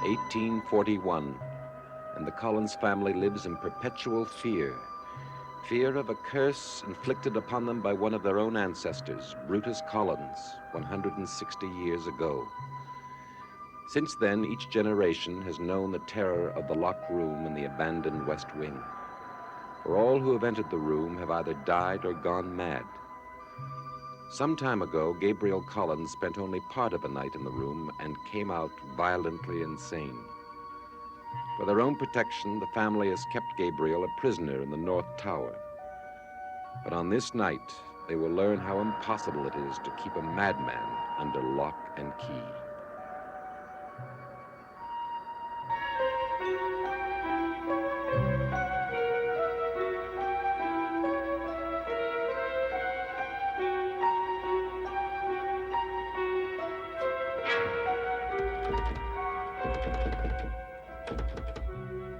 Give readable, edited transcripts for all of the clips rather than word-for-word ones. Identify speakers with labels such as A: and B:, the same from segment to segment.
A: 1841, and the Collins family lives in perpetual fear. Fear of a curse inflicted upon them by one of their own ancestors, Brutus Collins, 160 years ago. Since then, each generation has known the terror of the locked room in the abandoned West Wing. For all who have entered the room have either died or gone mad. Some time ago, Gabriel Collins spent only part of a night in the room and came out violently insane. For their own protection, the family has kept Gabriel a prisoner in the North Tower. But on this night, they will learn how impossible it is to keep a madman under lock and key.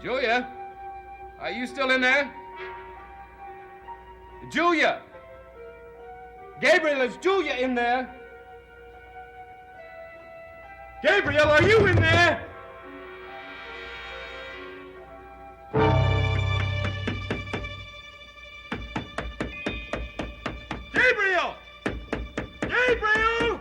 B: Julia? Are you still in there? Julia! Gabriel, is Julia in there? Gabriel, are you in there? Gabriel! Gabriel!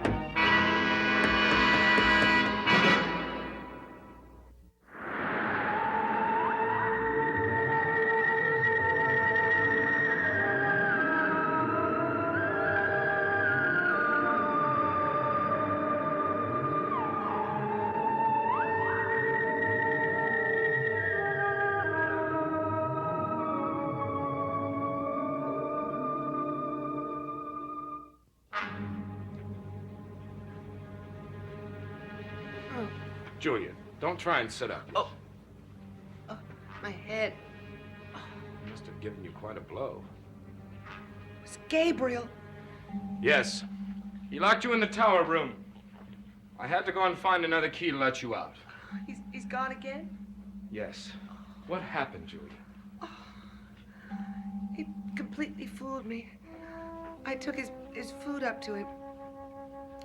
B: Julia, don't try and sit up.
C: Oh, my head.
B: He must have given you quite a blow.
C: It's Gabriel.
B: Yes. He locked you in the tower room. I had to go and find another key to let you out.
C: He's gone again?
B: Yes. What happened, Julia?
C: He completely fooled me. I took his food up to him.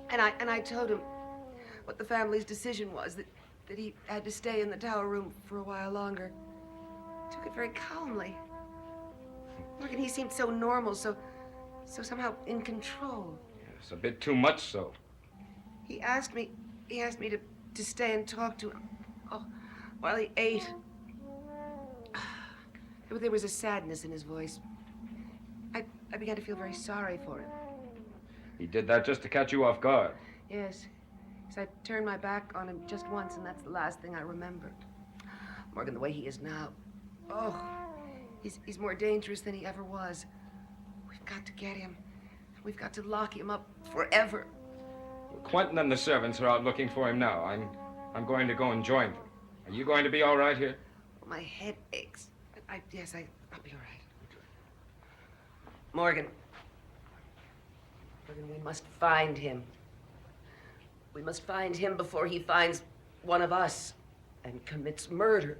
C: And I told him what the family's decision was, that he had to stay in the tower room for a while longer. Took it very calmly. Morgan, he seemed so normal, so somehow in control.
B: Yes, a bit too much so.
C: He asked me to stay and talk to him. Oh, while he ate. There was a sadness in his voice. I began to feel very sorry for him.
B: He did that just to catch you off guard.
C: Yes. So I turned my back on him just once, and that's the last thing I remembered. Morgan, the way he is now, he's more dangerous than he ever was. We've got to get him. We've got to lock him up forever.
B: Well, Quentin and the servants are out looking for him now. I'm going to go and join them. Are you going to be all right here?
C: My head aches. I'll be all right. Morgan, we must find him. We must find him before he finds one of us and commits murder.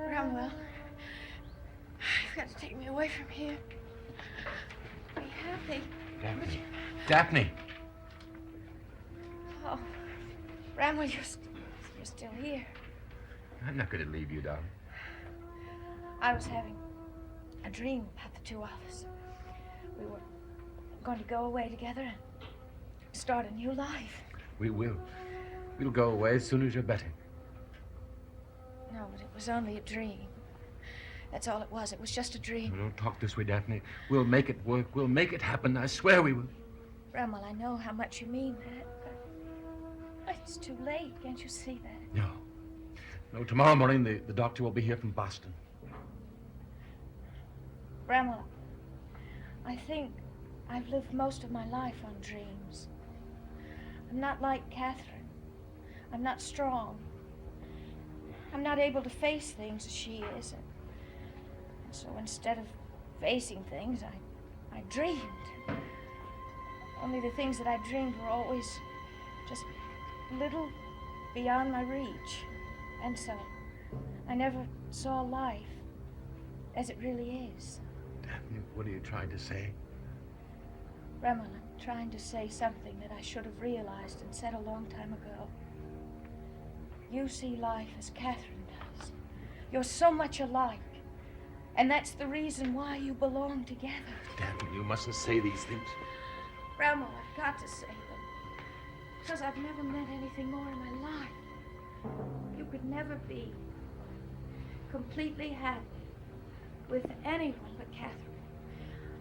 D: Bramwell, you've got to take me away from here. Be happy.
E: Daphne. Daphne!
D: Oh, Bramwell, you're still here.
E: I'm not going to leave you, darling.
D: I was having a dream about the two of us. We were going to go away together and start a new life.
E: We will. We'll go away as soon as you're better.
D: No, but it was only a dream. That's all it was. It was just a dream.
E: Don't talk this way, Daphne. We'll make it work. We'll make it happen. I swear we will.
D: Bramwell, I know how much you mean that, but it's too late. Can't you see that?
E: No, tomorrow morning the doctor will be here from Boston.
D: Bramwell, I think I've lived most of my life on dreams. I'm not like Catherine. I'm not strong. I'm not able to face things as she is. And so instead of facing things, I dreamed. Only the things that I dreamed were always just a little beyond my reach. And so I never saw life as it really is.
E: Daphne, what are you trying to say?
D: Bremmel, I'm trying to say something that I should have realized and said a long time ago. You see life as Catherine does. You're so much alike. And that's the reason why you belong together.
E: Daphne, you mustn't say these things.
D: Bremmel, I've got to say them. Because I've never met anything more in my life. You could never be completely happy with anyone but Catherine.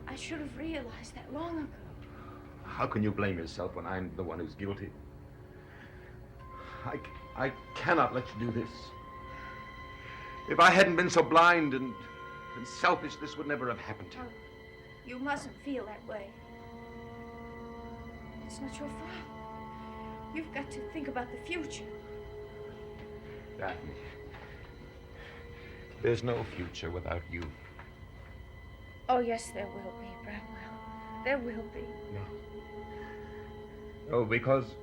D: I should have realized that long ago.
E: How can you blame yourself when I'm the one who's guilty? I cannot let you do this. If I hadn't been so blind and selfish, this would never have happened.
D: Oh, you mustn't feel that way. It's not your fault. You've got to think about the future.
E: Daphne, there's no future without you.
D: Oh, yes, there will be, Bramwell. There will be.
E: No. Oh, because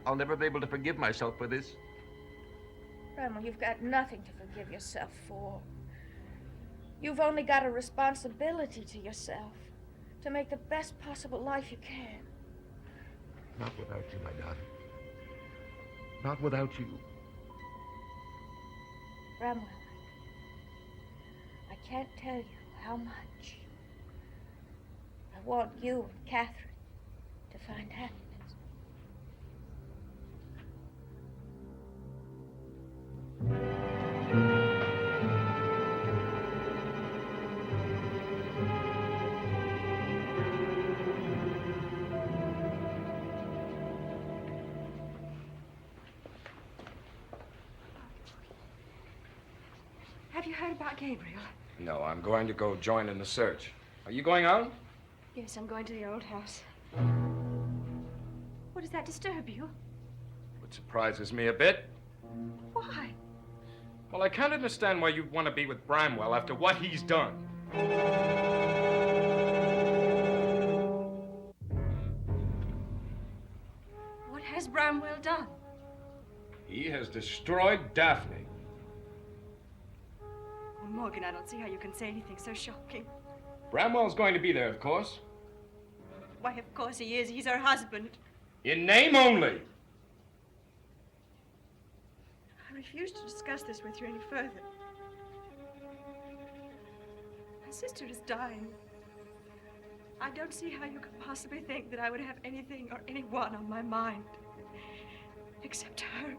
E: I'll never be able to forgive myself for this.
D: Bramwell, you've got nothing to forgive yourself for. You've only got a responsibility to yourself to make the best possible life you can.
E: Not without you, my daughter. Not without you.
D: Bramwell, I can't tell you how much I want you and Catherine to find happiness.
F: Have you heard about Gabriel?
B: No, I'm going to go join in the search. Are you going out?
F: Yes, I'm going to the old house. What does that disturb you?
B: It surprises me a bit.
F: Why?
B: Well, I can't understand why you'd want to be with Bramwell after what he's done.
F: What has Bramwell done?
B: He has destroyed Daphne.
F: Oh, Morgan, I don't see how you can say anything so shocking.
B: Bramwell's going to be there, of course.
F: Why, of course he is. He's her husband.
B: In name only.
F: I refuse to discuss this with you any further. My sister is dying. I don't see how you could possibly think that I would have anything or anyone on my mind except her.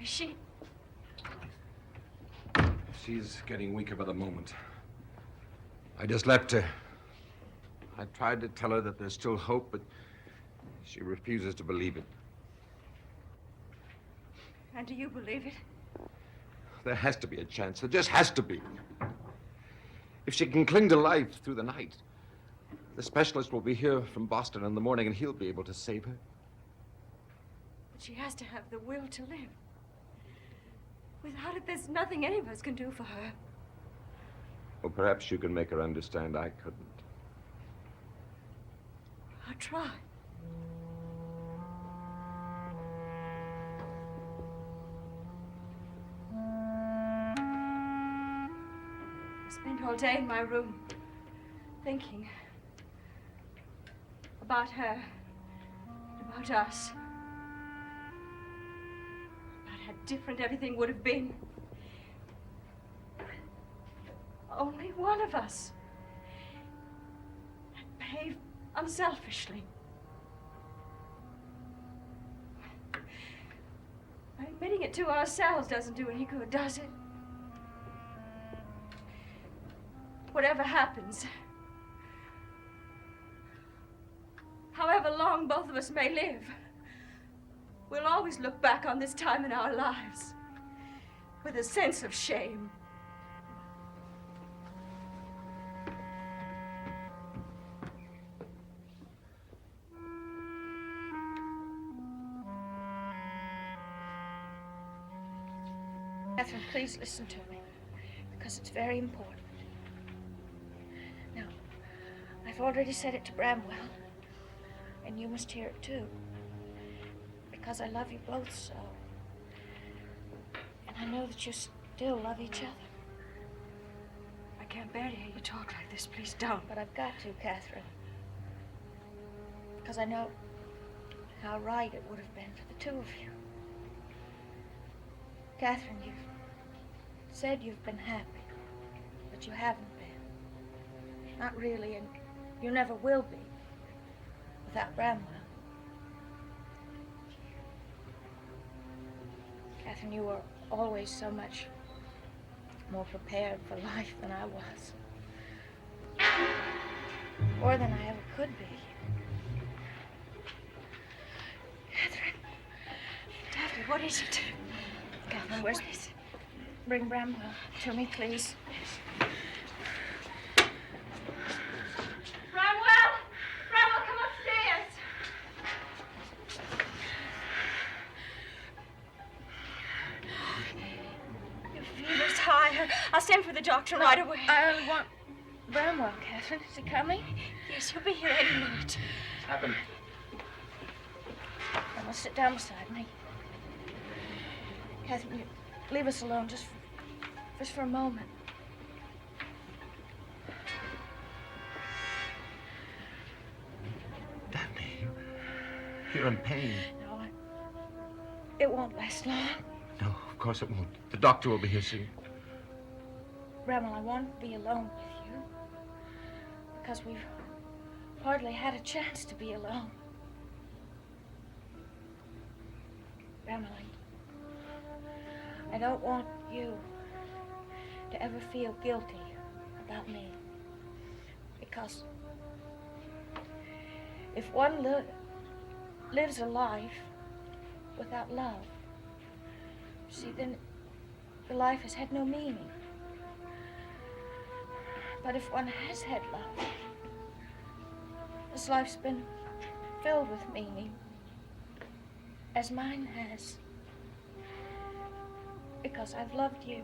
F: Is she?
A: She's getting weaker by the moment. I just left her. I tried to tell her that there's still hope, but she refuses to believe it.
F: And do you believe it?
A: There has to be a chance. There just has to be. If she can cling to life through the night, the specialist will be here from Boston in the morning, and he'll be able to save her.
F: But she has to have the will to live. Without it, there's nothing any of us can do for her.
A: Well, perhaps you can make her understand I couldn't.
F: I'll try. I spent all day in my room thinking about her, about us. How different everything would have been. Only one of us had behaved unselfishly. Admitting it to ourselves doesn't do any good, does it? Whatever happens, however long both of us may live, we'll always look back on this time in our lives with a sense of shame.
D: Catherine, please listen to me, because it's very important. Now, I've already said it to Bramwell, and you must hear it too, because I love you both so. And I know that you still love each other.
F: I can't bear to hear you talk like this. Please don't.
D: But I've got to, Catherine, because I know how right it would have been for the two of you. Catherine, you've said you've been happy, but you haven't been. Not really, and you never will be without Bramwell. Catherine, you were always so much more prepared for life than I was. More than I ever could be. Catherine.
F: Daphne, what is it?
D: Catherine, where's this? Bring Bramwell to me, please.
F: Bramwell! Bramwell, come upstairs! Your fever's high. I'll send for the doctor right away.
D: I only want Bramwell, Catherine. Is he coming?
F: Yes, he'll be here any minute.
B: What's happened?
D: Bramwell, sit down beside me. Catherine, you leave us alone just for a moment.
E: Daphne, you're in pain.
D: No, it won't last long.
E: No, of course it won't. The doctor will be here soon.
D: Bramwell, I want to be alone with you because we've hardly had a chance to be alone. Bramwell, I don't want you to ever feel guilty about me. Because if one lives a life without love, see, then the life has had no meaning. But if one has had love, this life's been filled with meaning, as mine has. Because I've loved you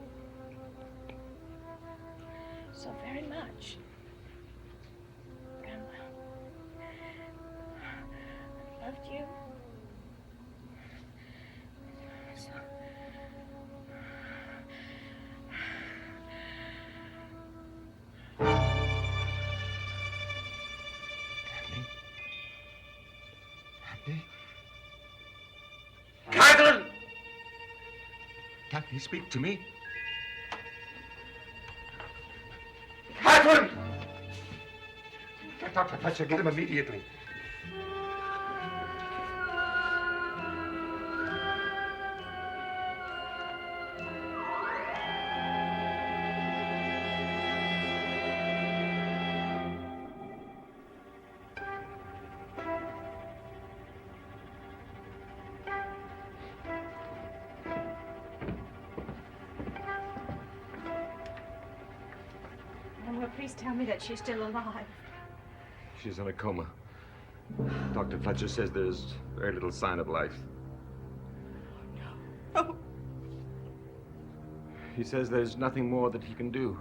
D: so very much. Bramwell, I've loved you so.
E: Daphne? Catherine! Daphne, speak to me. Catherine! Get Dr. Fletcher, get him immediately.
F: Please tell me that she's still alive.
E: She's in a coma. Dr. Fletcher says there's very little sign of life.
F: No.
E: He says there's nothing more that he can do.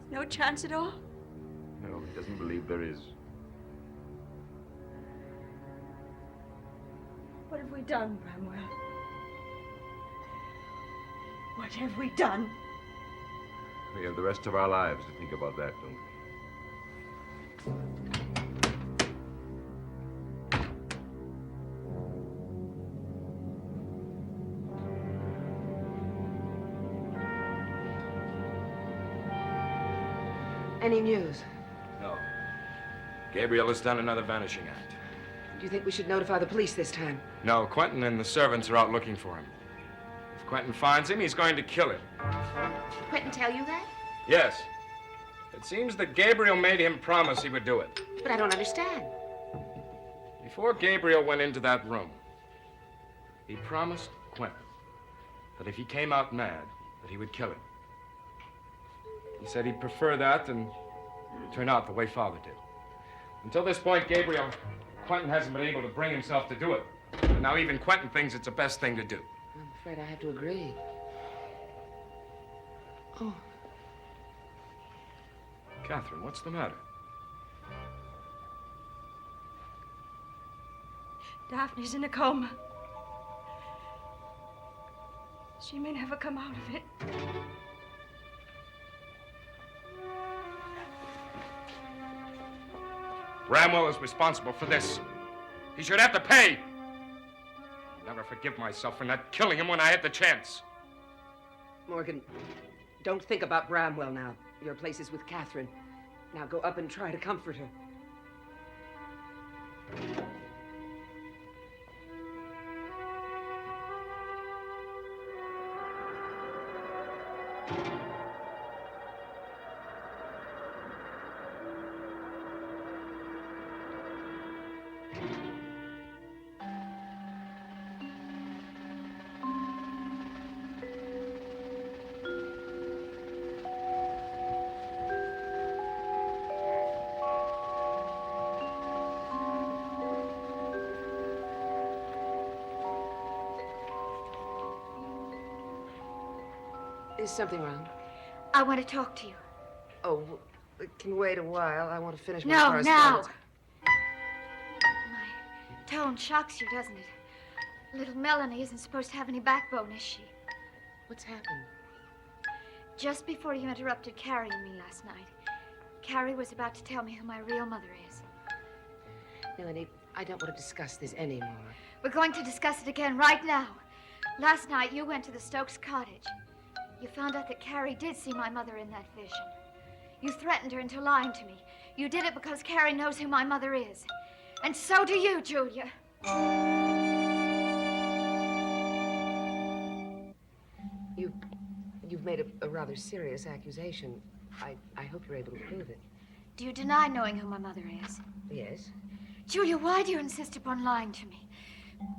F: No chance at all?
E: No, he doesn't believe there is.
F: What have we done, Bramwell? What have we done?
E: We have the rest of our lives to think about that, don't we?
C: Any news?
B: No. Gabriel has done another vanishing act.
C: Do you think we should notify the police this time?
B: No, Quentin and the servants are out looking for him. If Quentin finds him, he's going to kill him.
C: Did Quentin tell you that?
B: Yes. It seems that Gabriel made him promise he would do it.
C: But I don't understand.
B: Before Gabriel went into that room, He promised Quentin that if he came out mad, that he would kill him. He said he'd prefer that than turn out the way Father did. Until this point, Gabriel, Quentin hasn't been able to bring himself to do it. And now even Quentin thinks it's the best thing to do.
C: I'm afraid I have to agree. Oh,
B: Catherine, what's the matter?
F: Daphne's in a coma. She may never come out of it.
B: Bramwell is responsible for this. He should have to pay. I'll never forgive myself for not killing him when I had the chance.
C: Morgan, don't think about Bramwell now. Your place is with Catherine. Now go up and try to comfort her. Is something wrong?
D: I want to talk to you.
C: Oh, it can wait a while. I want to finish my
D: No, now.
C: correspondence.
D: My tone shocks you, doesn't it? Little Melanie isn't supposed to have any backbone, is she?
C: What's happened?
D: Just before you interrupted Carrie and me last night, Carrie was about to tell me who my real mother is.
C: Melanie, I don't want to discuss this anymore.
D: We're going to discuss it again right now. Last night, you went to the Stokes cottage. You found out that Carrie did see my mother in that vision. You threatened her into lying to me. You did it because Carrie knows who my mother is. And so do you, Julia.
C: You've made a rather serious accusation. I hope you're able to prove it.
D: Do you deny knowing who my mother is?
C: Yes.
D: Julia, why do you insist upon lying to me?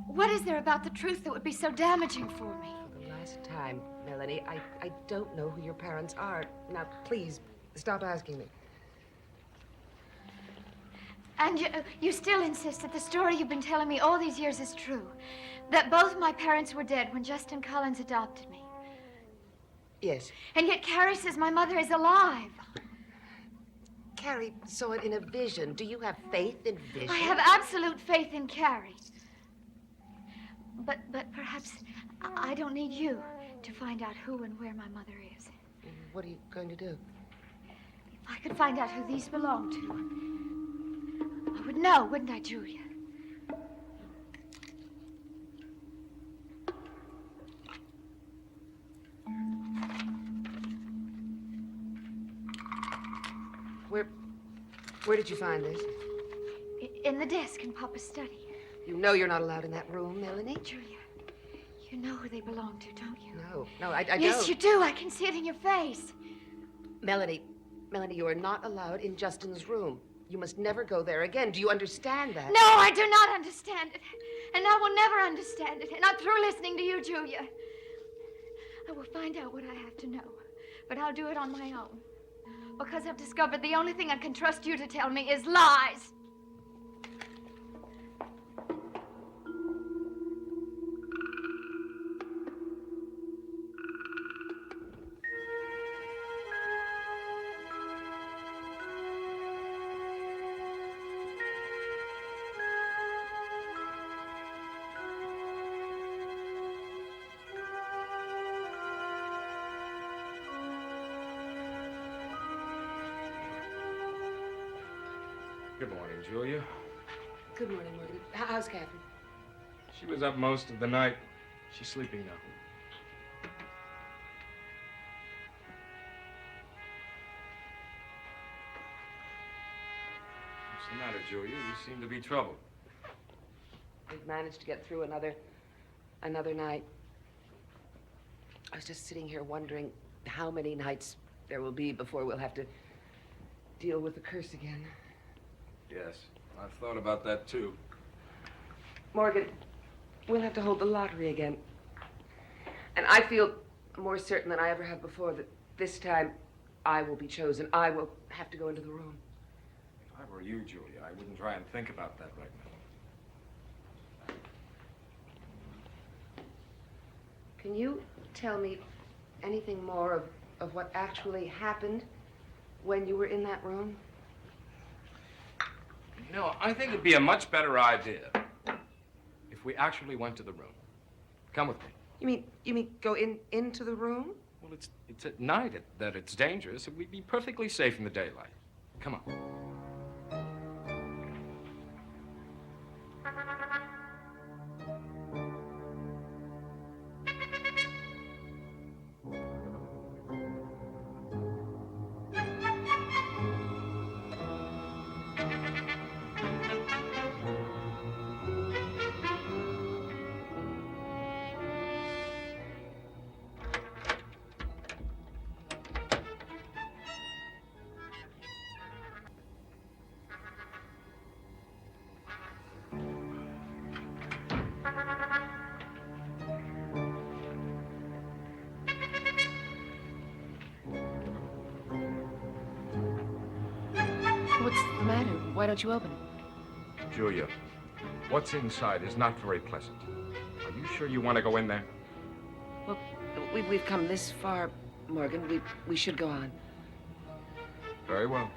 D: What is there about the truth that would be so damaging for me?
C: For the last time, Melanie, I don't know who your parents are. Now, please, stop asking me.
D: And you still insist that the story you've been telling me all these years is true. That both my parents were dead when Justin Collins adopted me.
C: Yes.
D: And yet Carrie says my mother is alive.
C: Carrie saw it in a vision. Do you have faith in vision?
D: I have absolute faith in Carrie. But perhaps I don't need you to find out who and where my mother is.
C: What are you going to do?
D: If I could find out who these belong to, I would know, wouldn't I, Julia?
C: Where did you find this?
D: In the desk in Papa's study.
C: You know you're not allowed in that room, Melanie.
D: Julia, you know who they belong to, don't you?
C: No, I don't.
D: Yes, you do. I can see it in your face.
C: Melanie, you are not allowed in Justin's room. You must never go there again. Do you understand that?
D: No, I do not understand it. And I will never understand it. Not through listening to you, Julia. I will find out what I have to know. But I'll do it on my own. Because I've discovered the only thing I can trust you to tell me is lies.
B: Good morning, Julia.
C: Good morning, Morgan. How's Catherine?
B: She was up most of the night. She's sleeping now. What's the matter, Julia? You seem to be troubled.
C: We've managed to get through another night. I was just sitting here wondering how many nights there will be before we'll have to deal with the curse again.
B: Yes, I've thought about that, too.
C: Morgan, we'll have to hold the lottery again. And I feel more certain than I ever have before that this time I will be chosen. I will have to go into the room.
B: If I were you, Julia, I wouldn't try and think about that right now.
C: Can you tell me anything more of what actually happened when you were in that room?
B: No, I think it'd be a much better idea if we actually went to the room. Come with me.
C: You mean go into the room?
B: Well, it's at night that it's dangerous. We'd be perfectly safe in the daylight. Come on.
C: What's the matter? Why don't you open it?
B: Julia, what's inside is not very pleasant. Are you sure you want to go in there?
C: Well, we've come this far, Morgan. We should go on.
B: Very well.